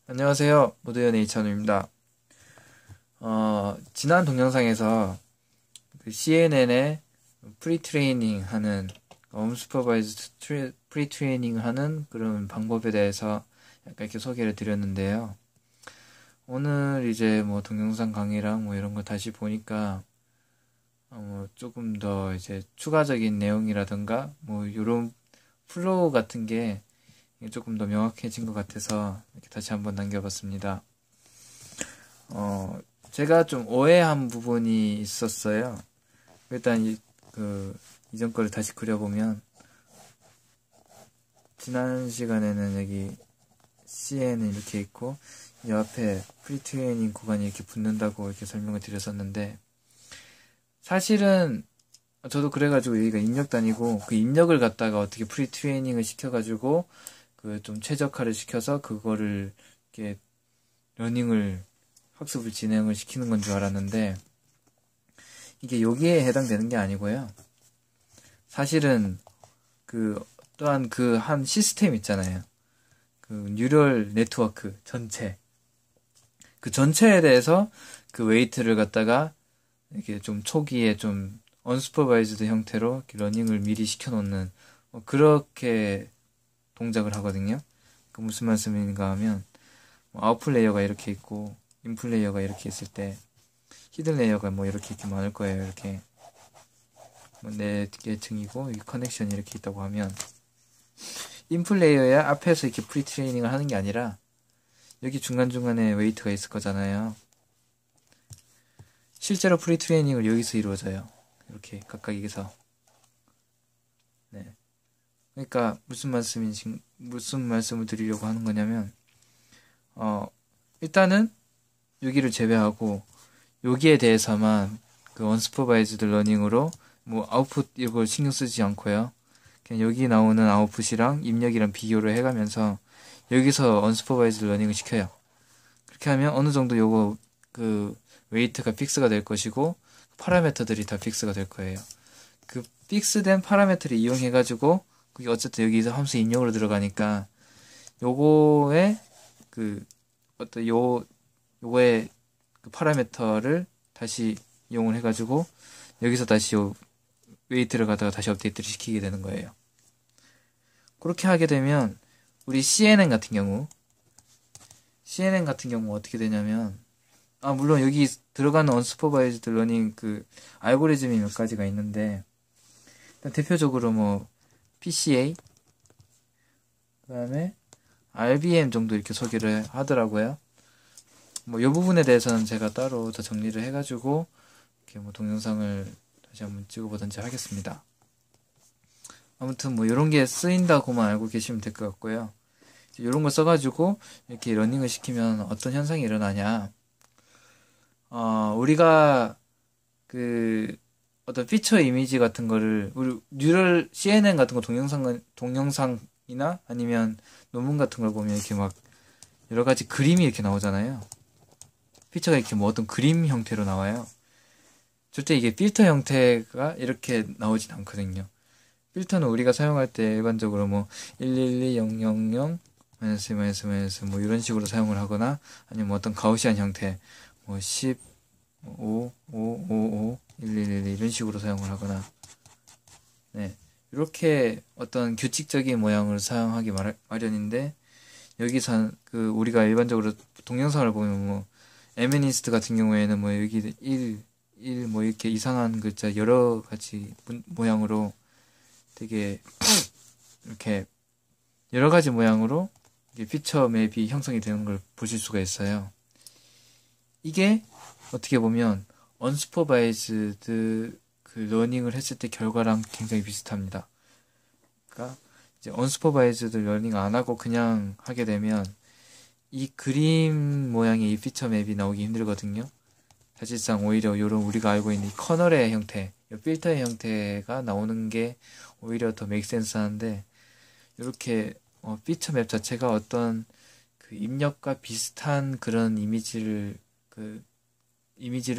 안녕하세요. 모두연의 이찬우입니다. 지난 동영상에서 그 CNN의 프리트레이닝 하는, 언슈퍼바이즈드 프리트레이닝 하는 그런 방법에 대해서 약간 이렇게 소개를 드렸는데요. 오늘 이제 뭐 동영상 강의랑 뭐 이런 거 다시 보니까, 조금 더 이제 추가적인 내용이라든가, 뭐 이런 플로우 같은 게 조금 더 명확해진 것 같아서 이렇게 다시 한번 남겨봤습니다. 제가 좀 오해한 부분이 있었어요. 일단 이전 거를 다시 그려보면, 지난 시간에는 여기 CN은 이렇게 있고, 이 앞에 프리트레이닝 구간이 이렇게 붙는다고 이렇게 설명을 드렸었는데, 사실은 저도 그래가지고 여기가 입력단이고, 그 입력을 갖다가 어떻게 프리트레이닝을 시켜가지고, 그 좀 최적화를 시켜서 그거를 이렇게 학습을 진행을 시키는 건 줄 알았는데, 이게 여기에 해당되는 게 아니고요. 사실은 또한 그 한 시스템 있잖아요. 그 뉴럴 네트워크 전체. 그 전체에 대해서 그 웨이트를 갖다가 이렇게 좀 초기에 좀 언슈퍼바이즈드 형태로 이렇게 러닝을 미리 시켜놓는 그렇게 동작을 하거든요. 그 무슨 말씀인가 하면 아웃풋 레이어가 이렇게 있고 인풋 레이어가 이렇게 있을 때 히든 레이어가 뭐 이렇게 많을 거예요. 이렇게 뭐 4개 층이고 이 커넥션이 이렇게 있다고 하면 인풋 레이어의 앞에서 이렇게 프리트레이닝을 하는 게 아니라 여기 중간중간에 웨이트가 있을 거잖아요. 실제로 프리트레이닝을 여기서 이루어져요. 이렇게 각각에서. 네. 그러니까 무슨 말씀을 드리려고 하는 거냐면 일단은 여기를 제외하고 여기에 대해서만 그 언슈퍼바이즈드 러닝으로 뭐 아웃풋 이걸 신경 쓰지 않고요. 그냥 여기 나오는 아웃풋이랑 입력이랑 비교를 해가면서 여기서 언슈퍼바이즈드 러닝을 시켜요. 그렇게 하면 어느 정도 요거 그 웨이트가 픽스가 될 것이고 파라미터들이 다 픽스가 될 거예요. 그 픽스된 파라미터를 이용해가지고 그게 어쨌든 여기서 함수 입력으로 들어가니까 요거의 요거의 그 파라미터를 다시 이용을 해가지고 여기서 다시 요 웨이트를 갖다가 다시 업데이트를 시키게 되는 거예요. 그렇게 하게 되면 우리 CNN 같은 경우 어떻게 되냐면 물론 여기 들어가는 언슈퍼바이즈드 러닝 그 알고리즘이 몇 가지가 있는데 일단 대표적으로 뭐 PCA 그 다음에 RBM 정도 이렇게 소개를 하더라고요. 뭐 이 부분에 대해서는 제가 따로 더 정리를 해가지고 이렇게 뭐 동영상을 다시 한번 찍어보든지 하겠습니다. 아무튼 뭐 이런 게 쓰인다고만 알고 계시면 될 것 같고요. 이런 거 써가지고 이렇게 러닝을 시키면 어떤 현상이 일어나냐. 우리가 그 어떤 피처 이미지 같은 거를 우리 뉴럴 CNN 같은 거 동영상이나 아니면 논문 같은 걸 보면 이렇게 막 여러 가지 그림이 이렇게 나오잖아요. 피처가 이렇게 뭐 어떤 그림 형태로 나와요. 절대 이게 필터 형태가 이렇게 나오진 않거든요. 필터는 우리가 사용할 때 일반적으로 뭐 112000 마이너스 뭐 이런 식으로 사용을 하거나 아니면 뭐 어떤 가우시안 형태 뭐 10 5 5 5 5 111 이런 식으로 사용을 하거나 네 이렇게 어떤 규칙적인 모양을 사용하기 마련인데 여기서 그 우리가 일반적으로 동영상을 보면 뭐 에메니스트 같은 경우에는 뭐 여기 1 뭐 이렇게 이상한 글자 여러 가지 모양으로 되게 이렇게 여러 가지 모양으로 피처 맵이 형성이 되는 걸 보실 수가 있어요. 이게 어떻게 보면 언슈퍼바이즈드 그 러닝을 했을 때 결과랑 굉장히 비슷합니다. 그러니까 이제 언슈퍼바이즈드 러닝 안 하고 그냥 하게 되면 이 그림 모양의 이 피처 맵이 나오기 힘들거든요. 사실상 오히려 이런 우리가 알고 있는 이 커널의 형태, 이 필터의 형태가 나오는 게 오히려 더 메이크 센스 하는데 이렇게 피처 맵 자체가 어떤 그 입력과 비슷한 그런 이미지를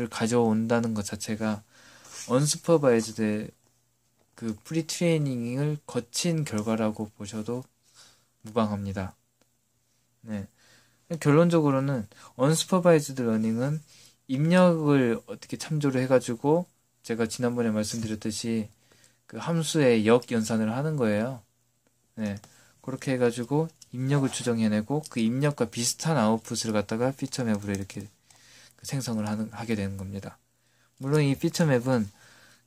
가져온다는 것 자체가 언슈퍼바이즈드 그 프리트레이닝을 거친 결과라고 보셔도 무방합니다. 네. 결론적으로는 언스퍼바이즈드 러닝은 입력을 어떻게 참조를 해가지고 제가 지난번에 말씀드렸듯이 그 함수의 역 연산을 하는 거예요. 네, 그렇게 해가지고 입력을 추정해내고 그 입력과 비슷한 아웃풋을 갖다가 피처 맵으로 이렇게 생성을 하게 되는 겁니다. 물론 이 피처 맵은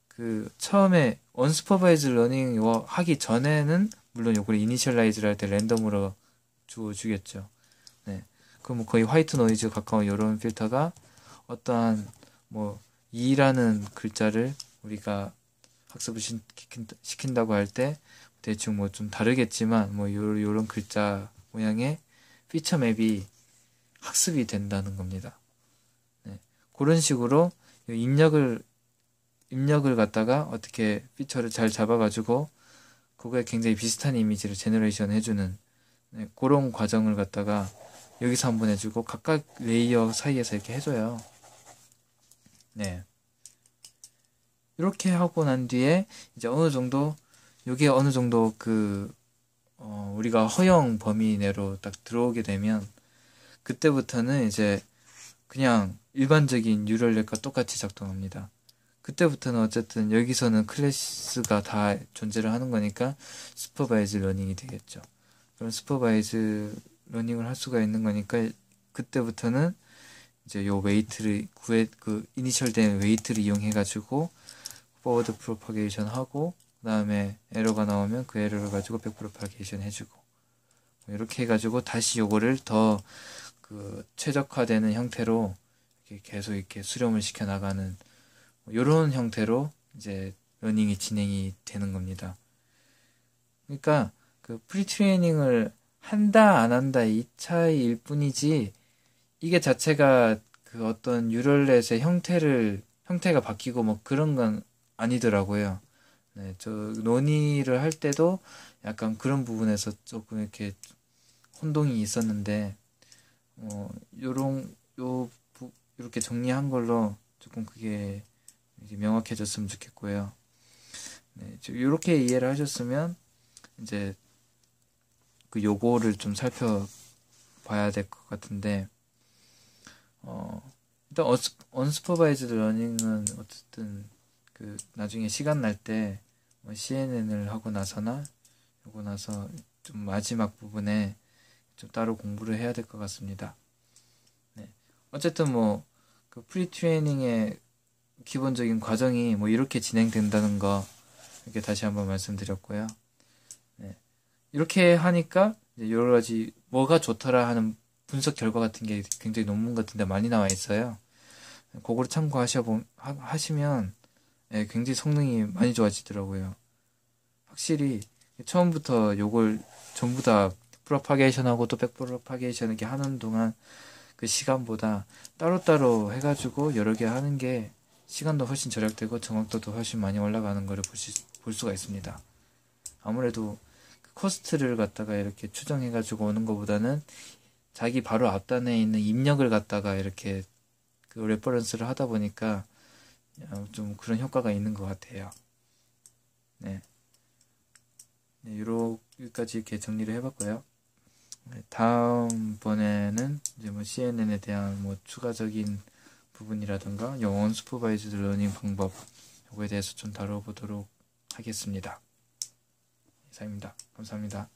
그 처음에 언스퍼바이즈 러닝 하기 전에는 물론 요걸 이니셜라이즈를 할 때 랜덤으로 주겠죠. 네, 그럼 거의 화이트 노이즈 가까운 이런 필터가 어떠한 뭐 2라는 글자를 우리가 학습을 시킨다고 할 때 대충 뭐 좀 다르겠지만 뭐 요런 글자 모양의 피처 맵이 학습이 된다는 겁니다. 네, 그런 식으로 입력을 갖다가 어떻게 피처를 잘 잡아가지고 그거에 굉장히 비슷한 이미지를 제너레이션 해주는 네, 그런 과정을 갖다가 여기서 한번 해주고 각각 레이어 사이에서 이렇게 해줘요. 네. 이렇게 하고 난 뒤에 이제 어느 정도 요게 어느 정도 우리가 허용 범위 내로 딱 들어오게 되면 그때부터는 이제 그냥 일반적인 뉴럴넷과 똑같이 작동합니다. 그때부터는 어쨌든 여기서는 클래스가 다 존재를 하는 거니까 슈퍼바이즈 러닝이 되겠죠. 그럼 슈퍼바이즈 러닝을 할 수가 있는 거니까 그때부터는 이제 요 웨이트를 이니셜 된 웨이트를 이용해 가지고 포워드 프로파게이션 하고 그다음에 에러가 나오면 그 에러를 가지고 백 프로파게이션 해주고 이렇게 해가지고 다시 요거를 더 최적화되는 형태로 이렇게 계속 이렇게 수렴을 시켜 나가는 요런 형태로 이제 러닝이 진행이 되는 겁니다. 그러니까 그 프리트레이닝을 한다 안 한다 이 차이일 뿐이지 이게 자체가 그 어떤 뉴럴넷의 형태가 바뀌고 뭐 그런 건 아니더라고요. 네, 저 논의를 할 때도 약간 그런 부분에서 조금 이렇게 혼동이 있었는데 이렇게 정리한 걸로 조금 그게 이제 명확해졌으면 좋겠고요. 네, 이렇게 이해를 하셨으면 이제 그 요거를 좀 살펴봐야 될 것 같은데 일단 언스퍼바이즈드 러닝은 어쨌든 그 나중에 시간 날 때 CNN을 하고 나서나 요거 나서 좀 마지막 부분에 좀 따로 공부를 해야 될 것 같습니다. 네. 어쨌든 그 프리트레이닝의 기본적인 과정이 이렇게 진행된다는 거 이렇게 다시 한번 말씀드렸고요. 네. 이렇게 하니까 이제 여러 가지 뭐가 좋더라 하는 분석 결과 같은 게 굉장히 논문 같은 데 많이 나와 있어요. 그거를 참고하시면 네, 굉장히 성능이 많이 좋아지더라고요. 확실히 처음부터 요걸 전부 다 프로파게이션하고 또 백프로파게이션 이렇게 하는 동안 그 시간보다 따로따로 해가지고 여러 개 하는 게 시간도 훨씬 절약되고 정확도도 훨씬 많이 올라가는 거를 볼 수가 있습니다. 아무래도 그 코스트를 갖다가 이렇게 추정해가지고 오는 것보다는 자기 바로 앞단에 있는 입력을 갖다가 이렇게 그 레퍼런스를 하다 보니까 좀 그런 효과가 있는 것 같아요. 네. 네, 여기까지 이렇게 정리를 해봤고요. 네, 다음번에는 이제 CNN에 대한 추가적인 부분이라든가 언스퍼바이즈드 러닝 방법 요거에 대해서 좀 다뤄보도록 하겠습니다. 이상입니다. 감사합니다.